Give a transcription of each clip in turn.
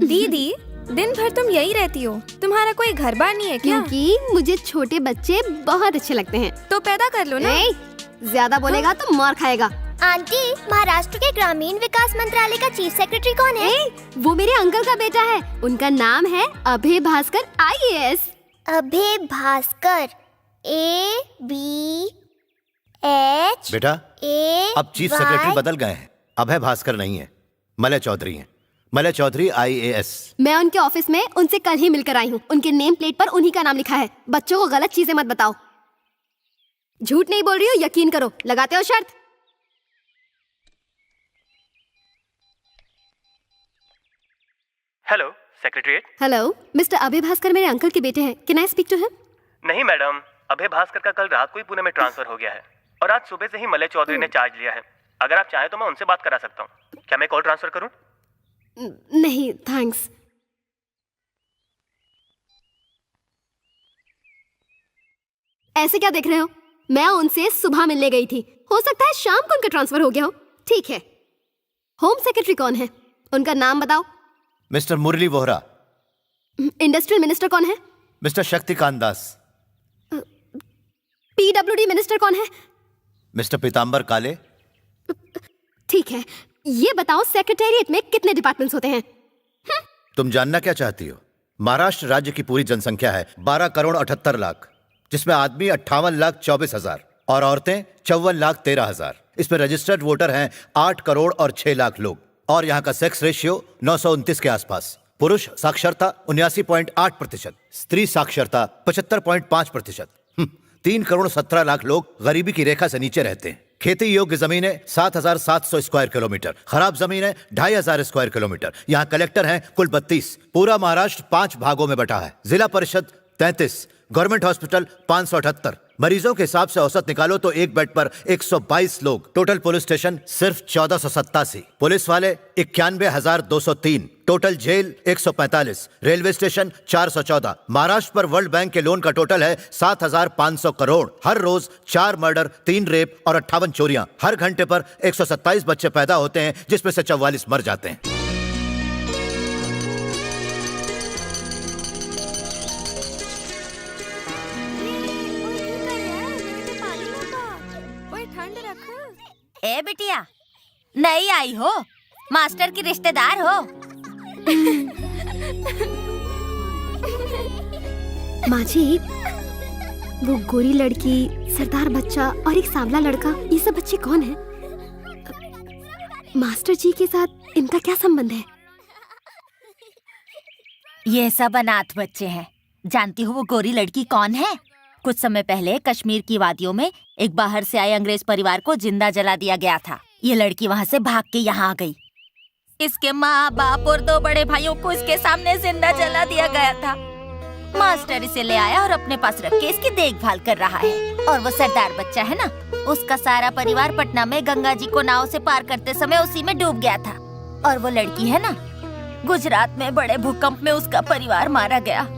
दीदी, दिन भर तुम यही रहती हो, तुम्हारा कोई घर बार नहीं है क्या? क्योंकि मुझे छोटे बच्चे बहुत अच्छे लगते हैं। तो पैदा कर लो ना। ज्यादा बोलेगा तो मार खाएगा। आंटी, महाराष्ट्र के ग्रामीण विकास मंत्रालय का चीफ सेक्रेटरी कौन है? वो मेरे अंकल का बेटा है। उनका नाम है अभय भास्कर IAS। अभय भास्कर, ABH। बेटा, अब चीफ सेक्रेटरी बदल गए हैं। अभय भास्कर नहीं है, मलय चौधरी हैं। मलय चौधरी IAS। मैं उनके ऑफिस में उनसे कल ही मिलकर आई हूँ। उनके नेम प्लेट पर उन्हीं का नाम लिखा है। बच्चों को गलत चीजें मत बताओ। झूठ नहीं बोल रही हो, यकीन करो। लगाते हो शर्त? Hello secretariat. Hello, mister Abhay Bhaskar मेरे अंकल के बेटे हैं। Can I speak to him? नहीं मैडम, अभय भास्कर का कल रात को ही पुणे में ट्रांसफर हो गया है और आज सुबह से ही मलय चौधरी ने चार्ज लिया है। अगर आप चाहें तो मैं उनसे बात करा सकता हूँ। क्या मैं कॉल ट्रांसफर करूँ? नहीं थैंक्स। ऐसे क्या देख रहे हो? मैं उनसे सुबह मिलने गई थी। हो सकता है शाम को उनका ट्रांसफर हो गया हो। ठीक है। होम सेक्रेटरी कौन है? उनका नाम बताओ। मिस्टर मुरली वोहरा। इंडस्ट्रियल मिनिस्टर कौन है? Mister Shaktikanta Das. PWD minister कौन है? मिस्टर पीताम्बर काले। ठीक है, ये बताओ सेक्रेटेरिएट में कितने डिपार्टमेंट्स होते हैं? तुम जानना क्या चाहती हो? महाराष्ट्र राज्य की पूरी जनसंख्या है 12 करोड़ 78 लाख, जिसमें आदमी 58,24,000 और औरतें 54,13,000। इसमें रजिस्टर्ड वोटर हैं 8 करोड़ और 6 लाख लोग। और यहाँ का सेक्स रेशियो 929 के आसपास। पुरुष साक्षरता 79.8%, स्त्री साक्षरता 75.5%। 3 करोड़ 17 लाख लोग गरीबी की रेखा से नीचे रहते हैं। खेती योग्य जमीनें 7,700 स्क्वायर किलोमीटर, खराब जमीनें 2,500 स्क्वायर किलोमीटर। यहाँ कलेक्टर हैं कुल 32। पूरा महाराष्ट्र 5 भागों में बटा है। जिला परिषद 33, गवर्नमेंट हॉस्पिटल 578। मरीजों के हिसाब से औसत निकालो तो एक बेड पर 122 लोग। टोटल पुलिस स्टेशन सिर्फ 1487, पुलिस वाले 91,203, total jail 145, railway station 414। Maharashtra पर वर्ल्ड बैंक के लोन का टोटल है 7,500 करोड़। हर रोज 4 मर्डर, 3 रेप और 58 चोरियां। हर घंटे पर 127 बच्चे पैदा होते हैं, जिसमें से 44 मर जाते हैं। ए बिटिया, नई आई हो, मास्टर की रिश्तेदार हो। माँ जी, वो गोरी लड़की, सरदार बच्चा और एक सांवला लड़का, ये सब बच्चे कौन हैं? मास्टर जी के साथ इनका क्या संबंध है? ये सब अनाथ बच्चे हैं। जानती हो वो गोरी लड़की कौन है? कुछ समय पहले कश्मीर की वादियों में एक बाहर से आए अंग्रेज परिवार को जिंदा जला दिया गया था। ये लड़की वहाँ से भाग के यहाँ आ गई। इसके माँ बाप और 2 बड़े भाइयों को इसके सामने जिंदा जला दिया गया था। मास्टर इसे ले आया और अपने पास रख के इसकी देखभाल कर रहा है। और वो सरदार बच्चा है ना, उसका सारा परिवार पटना में गंगा जी को नाव से पार करते समय उसी में डूब गया था। और वो लड़की है ना, गुजरात में बड़े भूकंप में उसका परिवार मारा गया।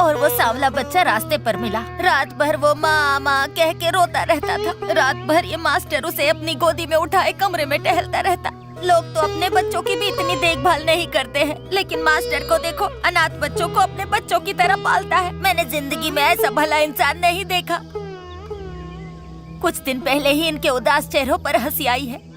और वो सांवला बच्चा रास्ते पर मिला। रात भर वो माँ माँ कह के रोता रहता था। रात भर ये मास्टर उसे अपनी गोदी में उठाए कमरे में टहलता रहता। लोग तो अपने बच्चों की भी इतनी देखभाल नहीं करते हैं, लेकिन मास्टर को देखो, अनाथ बच्चों को अपने बच्चों की तरह पालता है। मैंने जिंदगी में ऐसा भला इंसान नहीं देखा। कुछ दिन पहले ही इनके उदास चेहरों पर हंसी आई है।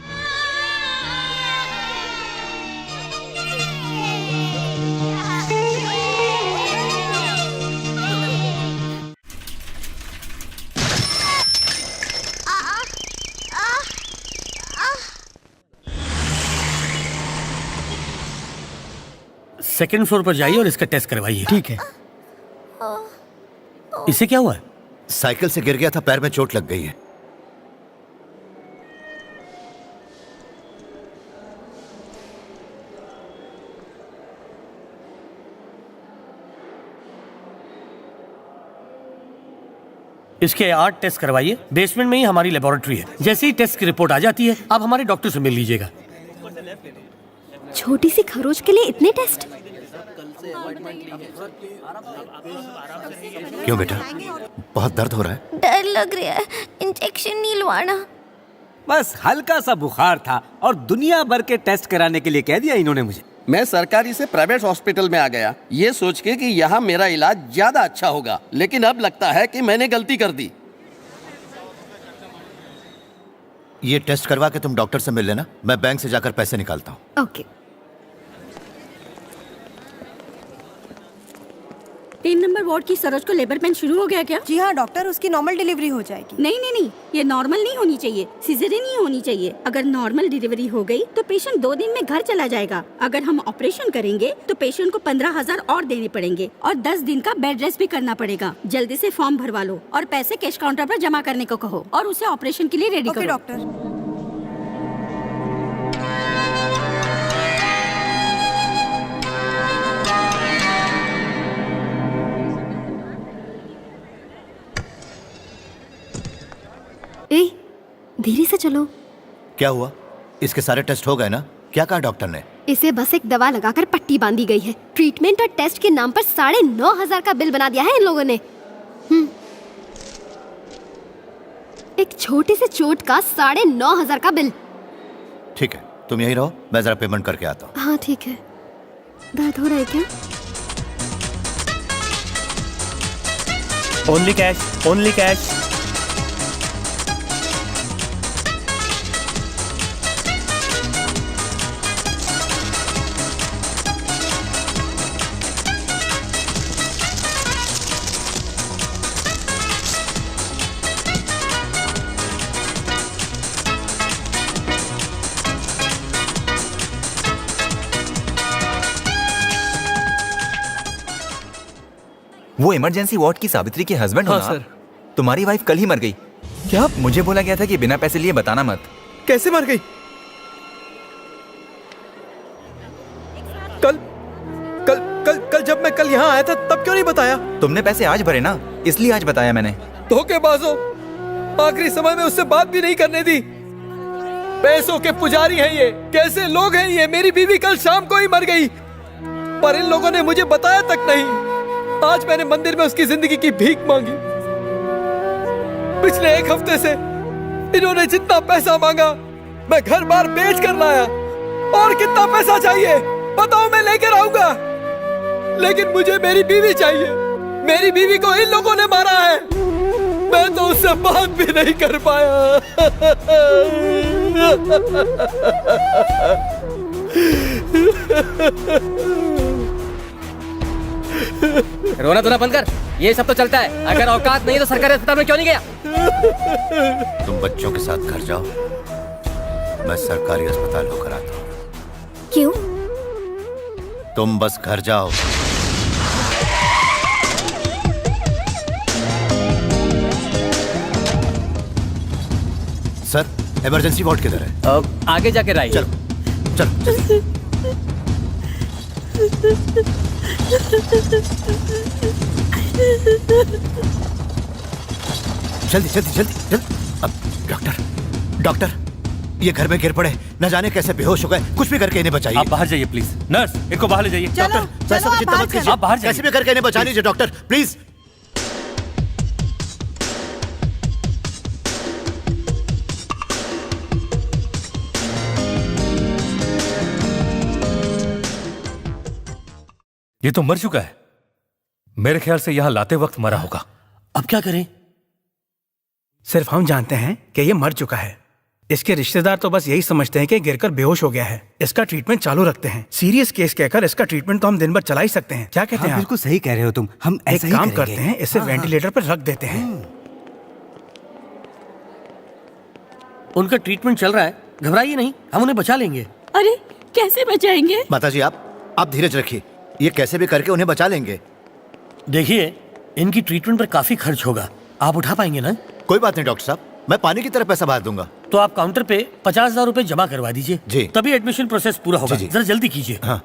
सेकंड फ्लोर पर जाइए और इसका टेस्ट करवाइए। ठीक है। इसे क्या हुआ है? साइकिल से गिर गया था, पैर में चोट लग गई है। इसके 8 टेस्ट करवाइए। बेसमेंट में ही हमारी लेबोरेटरी है। जैसे ही टेस्ट की रिपोर्ट आ जाती है, आप हमारे डॉक्टर से मिल लीजिएगा। छोटी सी खरोच के लिए इतने टेस्ट? क्यों बेटा, बहुत दर्द हो रहा है? डर लग रहा है, इंजेक्शन नहीं लवाना। बस हल्का सा बुखार था और दुनिया भर के टेस्ट कराने के लिए कह दिया इन्होंने मुझे। मैं सरकारी से प्राइवेट हॉस्पिटल में आ गया ये सोच के कि यहाँ मेरा इलाज ज्यादा अच्छा होगा, लेकिन अब लगता है कि मैंने गलती कर दी। ये टेस्ट करवा के तुम डॉक्टर से मिल लेना, मैं बैंक से जाकर पैसे निकालता हूँ। ओके। 3 नंबर वार्ड की सरोज को लेबर पेन शुरू हो गया क्या? जी हाँ डॉक्टर, उसकी नॉर्मल डिलीवरी हो जाएगी। नहीं, ये नॉर्मल नहीं होनी चाहिए, सिजेरियन ही होनी चाहिए। अगर नॉर्मल डिलीवरी हो गई तो पेशेंट 2 दिन में घर चला जाएगा। अगर हम ऑपरेशन करेंगे तो पेशेंट को 15,000 और देने पड़ेंगे और 10 दिन का बेड रेस्ट भी करना पड़ेगा। जल्दी से फॉर्म भरवा लो और पैसे कैश काउंटर पर जमा करने को कहो और उसे ऑपरेशन के लिए रेडी करो। डॉक्टर। धीरे से चलो। क्या हुआ? इसके सारे टेस्ट हो गए ना? क्या कहा डॉक्टर ने? इसे बस एक दवा लगाकर पट्टी बांधी गई है। ट्रीटमेंट और टेस्ट के नाम पर 9,500 का बिल बना दिया है इन लोगों ने। एक छोटी सी चोट का 9,500 का बिल। ठीक है, तुम यहीं रहो, मैं जरा पेमेंट करके आता हूँ। हाँ ठीक है। दर्द हो रहा है क्या? Only cash, only cash. वो इमरजेंसी वार्ड की सावित्री के हस्बैंड हो ना? सर। तुम्हारी वाइफ कल ही मर गई। क्या? मुझे बोला गया था कि बिना पैसे लिए बताना मत। कैसे मर गई? कल जब मैं कल यहाँ आया था तब क्यों नहीं बताया? तुमने पैसे आज भरे ना, इसलिए आज बताया मैंने। धोखेबाजों, आखिरी समय में उससे बात भी नहीं करने दी। पैसों के पुजारी हैं ये, कैसे लोग हैं ये। मेरी बीवी कल शाम को ही मर गई, पर इन लोगों ने मुझे बताया तक नहीं। आज मैंने मंदिर में उसकी जिंदगी की भीख मांगी। पिछले 1 हफ्ते से इन्होंने जितना पैसा मांगा मैं घर बार बेच कर लाया। और कितना पैसा चाहिए बताओ, मैं लेकर आऊंगा, लेकिन मुझे मेरी बीवी चाहिए। मेरी बीवी को इन लोगों ने मारा है, मैं तो उससे बात भी नहीं कर पाया। रोना धोना बंद कर, ये सब तो चलता है। अगर औकात नहीं तो सरकारी अस्पताल में क्यों नहीं गया? तुम बच्चों के साथ घर जाओ, मैं सरकारी अस्पताल होकर आता हूँ। क्यों? तुम बस घर जाओ। सर, इमरजेंसी वार्ड किधर है? आगे जाके राइट। चलो चलो। जल्दी जल्दी जल्दी जल्दी। अब डॉक्टर, ये घर में गिर पड़े, न जाने कैसे बेहोश हो गए। कुछ भी करके इन्हें बचाइए। आप बाहर जाइए प्लीज। नर्स, इनको बाहर ले जाइए। डॉक्टर, पैसों की चिंता मत कीजिए। आप बाहर जाइए। कैसे भी करके इन्हें बचा लीजिए डॉक्टर, प्लीज। ये तो मर चुका है। मेरे ख्याल से यहां लाते वक्त मरा होगा। अब क्या करें? सिर्फ हम जानते हैं कि ये मर चुका है। इसके रिश्तेदार तो बस यही समझते हैं कि गिरकर बेहोश हो गया है। इसका ट्रीटमेंट चालू रखते हैं। सीरियस केस कहकर इसका ट्रीटमेंट तो हम दिन भर चला ही सकते हैं। क्या कहते हैं? बिल्कुल सही कह रहे हो तुम। हम एक काम करते हैं, इसे वेंटिलेटर पर रख देते हैं। उनका ट्रीटमेंट चल रहा है, घबराइए नहीं, हम उन्हें बचा लेंगे। अरे कैसे बचाएंगे? माताजी आप धीरज रखिए, ये कैसे भी करके उन्हें बचा लेंगे। देखिए, इनकी ट्रीटमेंट पर काफी खर्च होगा, आप उठा पाएंगे ना? कोई बात नहीं डॉक्टर साहब, मैं पानी की तरह पैसा बहा दूंगा। तो आप काउंटर पे 50,000 रुपए जमा करवा दीजिए जी। तभी एडमिशन प्रोसेस पूरा होगा। जी। जरा जल्दी कीजिए। हाँ।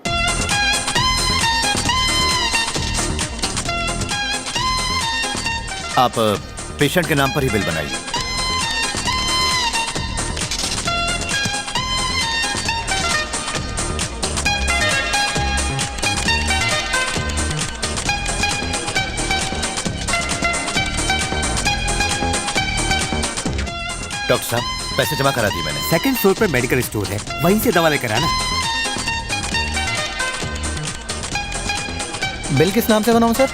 आप पेशेंट के नाम पर ही बिल बनाइए। डॉक्टर साहब, पैसे जमा करा दिए मैंने। सेकंड फ्लोर पे मेडिकल स्टोर है, वहीं से दवा लेकर आना। बिल किस नाम से बनाऊं सर?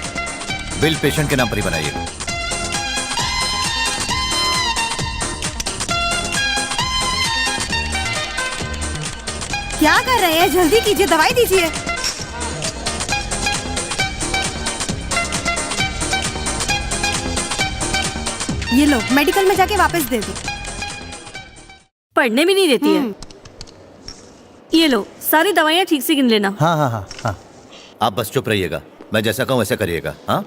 बिल पेशेंट के नाम पर ही बनाइए। क्या कर रहे हैं? जल्दी कीजिए, दवाई दीजिए। ये लो, मेडिकल में जाके वापस दे दो। पढ़ने भी नहीं देती है। ये लो, सारी दवाइयाँ ठीक से गिन लेना। हाँ हाँ हाँ हाँ। आप बस चुप रहिएगा, मैं जैसा कहूँ वैसा करिएगा। हाँ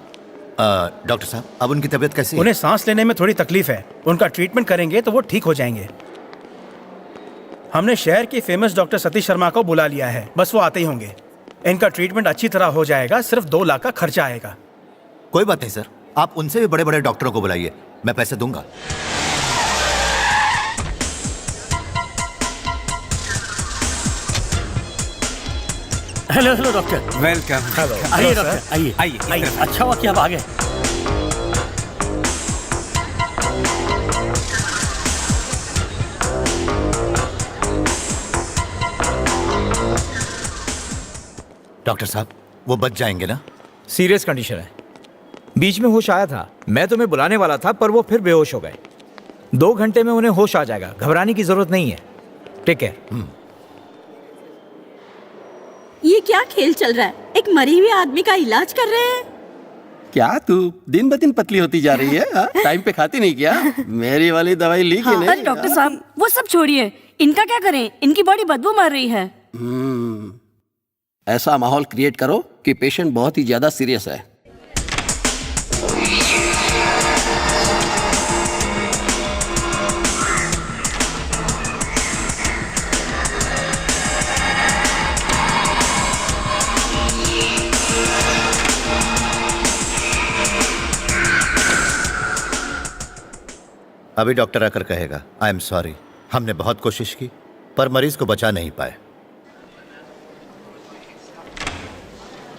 डॉक्टर साहब, अब उनकी तबीयत कैसी है? उन्हें सांस लेने में थोड़ी तकलीफ है, उनका ट्रीटमेंट करेंगे तो वो ठीक हो जाएंगे। हमने शहर के फेमस डॉक्टर सतीश शर्मा को बुला लिया है, बस वो आते ही होंगे। इनका ट्रीटमेंट अच्छी तरह हो जाएगा, सिर्फ 2 लाख का खर्चा आएगा। कोई बात नहीं सर, आप उनसे भी बड़े बड़े डॉक्टरों को बुलाइए, मैं पैसे दूंगा। Hello hello doctor. Welcome. Hello, आइए डॉक्टर, आइए आइए। अच्छा हुआ कि आप आ गए। डॉक्टर साहब, वो बच जाएंगे ना? सीरियस कंडीशन है, बीच में होश आया था, मैं तुम्हें बुलाने वाला था पर वो फिर बेहोश हो गए। 2 घंटे में उन्हें होश आ जाएगा, घबराने की जरूरत नहीं है। Take care. ये क्या खेल चल रहा है? एक मरे हुए आदमी का इलाज कर रहे हैं। क्या तू दिन ब दिन पतली होती जा रही है? टाइम पे खाती नहीं क्या? मेरी वाली दवाई ली कि नहीं? अरे डॉक्टर साहब, वो सब छोड़िए, इनका क्या करें? इनकी बॉडी बदबू मार रही है। ऐसा माहौल क्रिएट करो कि पेशेंट बहुत ही ज्यादा सीरियस है। अभी डॉक्टर आकर कहेगा आई एम सॉरी, हमने बहुत कोशिश की पर मरीज को बचा नहीं पाए।